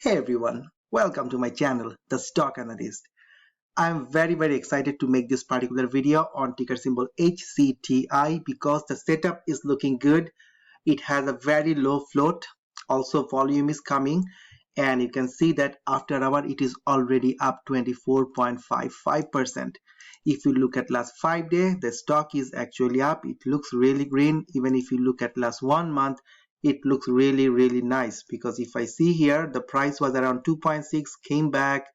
Hey everyone, welcome to my channel, The Stock Analyst. I'm very excited to make this particular video on ticker symbol HCTI because the setup is looking good. It has a very low float, also volume is coming, and you can see that after hour it is already up 24.55%. If you look at last 5 days, the stock is actually up. It looks really green. Even if you look at last 1 month, it looks really nice, because if I see here, the price was around 2.6, came back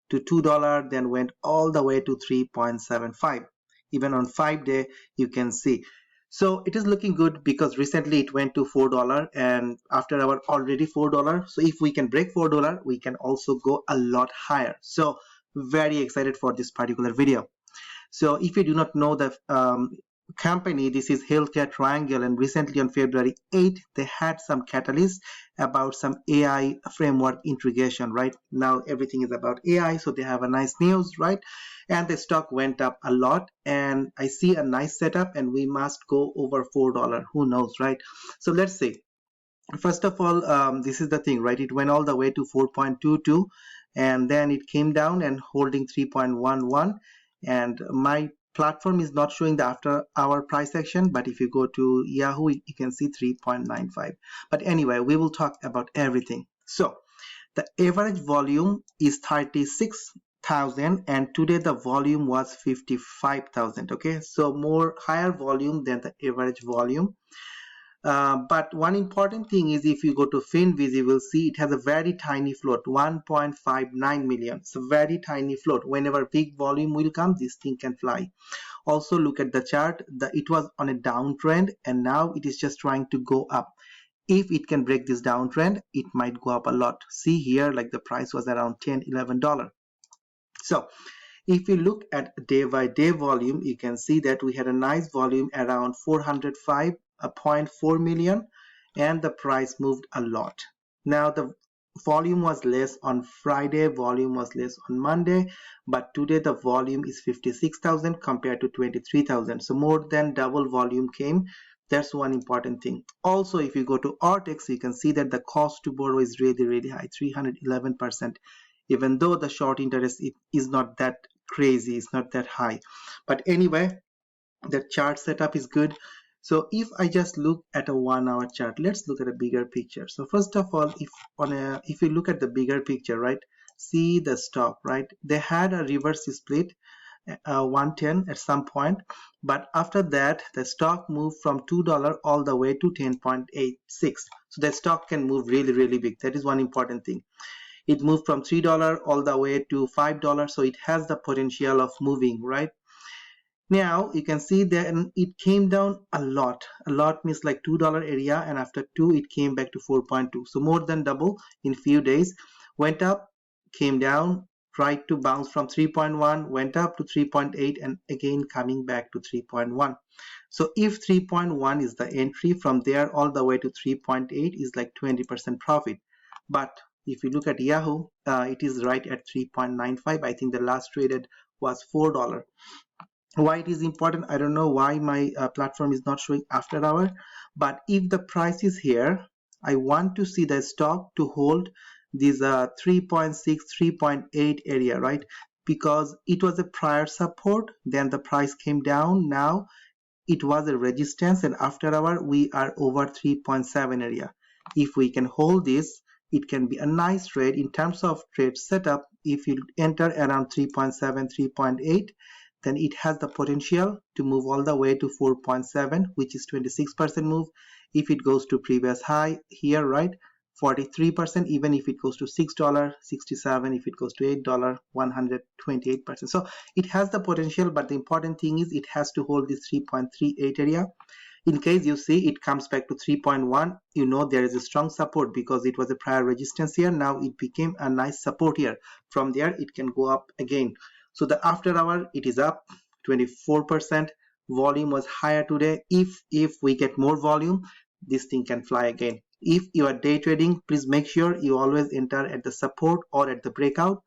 to $2, then went all the way to 3.75. Even on 5 day you can see. So it is looking good because recently it went to $4 and after our already $4. So if we can break $4, we can also go a lot higher. So very excited for this particular video. So if you do not know the company, this is Healthcare Triangle, and recently on February 8th they had some catalyst about some AI framework integration. Right now everything is about AI, so they have a nice news, right? And the stock went up a lot, and I see a nice setup, and we must go over $4. Who knows, right? So let's see. First of all, this is the thing, right? It went all the way to 4.22, and then it came down and holding 3.11. And my platform is not showing the after hour price action, but if you go to Yahoo, you can see 3.95. But anyway, we will talk about everything. So the average volume is 36,000, and today the volume was 55,000. Okay, so more higher volume than the average volume. But one important thing is, if you go to FinViz, you will see it has a very tiny float, 1.59 million. It's a very tiny float. Whenever big volume will come, this thing can fly. Also look at the chart. It was on a downtrend, and now it is just trying to go up. If it can break this downtrend, it might go up a lot. See here, like the price was around $10, $11. So if you look at day by day volume, you can see that we had a nice volume around 405.4 million, and the price moved a lot. Now the volume was less on Friday, volume was less on Monday, but today the volume is 56,000 compared to 23,000. So more than double volume came. That's one important thing. Also, if you go to Ortex, you can see that the cost to borrow is really high, 311%. Even though the short interest is not that crazy, it's not that high. But anyway, the chart setup is good. So if I just look at a 1 hour chart, let's look at a bigger picture. So first of all, if you look at the bigger picture, right, see the stock, right? They had a reverse split 110 at some point, but after that the stock moved from $2 all the way to 10.86. So the stock can move really big. That is one important thing. It moved from $3 all the way to $5, so it has the potential of moving, right? Now you can see that it came down a lot. A lot means like $2 area, and after 2 it came back to 4.2. So more than double in few days. Went up, came down, tried to bounce from 3.1, went up to 3.8, and again coming back to 3.1. So if 3.1 is the entry, from there all the way to 3.8 is like 20% profit. But if you look at Yahoo, it is right at 3.95. I think the last traded was $4. Why it is important, I don't know why my platform is not showing after hour, but if the price is here, I want to see the stock to hold this 3.6 3.8 area, right? Because it was a prior support, then the price came down, now it was a resistance, and after hour we are over 3.7 area. If we can hold this, it can be a nice trade in terms of trade setup. If you enter around 3.7 3.8, then it has the potential to move all the way to 4.7, which is 26% move. If it goes to previous high here, right, 43%. Even if it goes to $6, 67. If it goes to $8, 128%. So it has the potential, but the important thing is it has to hold this 3.38 area. In case you see it comes back to 3.1, you know there is a strong support because it was a prior resistance here. Now it became a nice support here. From there it can go up again. So the after hour it is up 24%. Volume was higher today. If we get more volume, this thing can fly again. If you are day trading, please make sure you always enter at the support or at the breakout.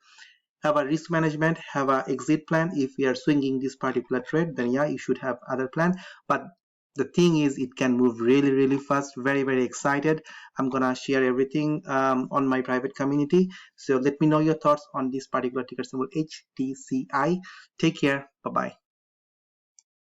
Have a risk management, have a exit plan. If we are swinging this particular trade, then yeah, you should have other plan. But the thing is it can move really fast. Very excited. I'm gonna share everything on my private community. So let me know your thoughts on this particular ticker symbol HTCI. Take care. Bye bye.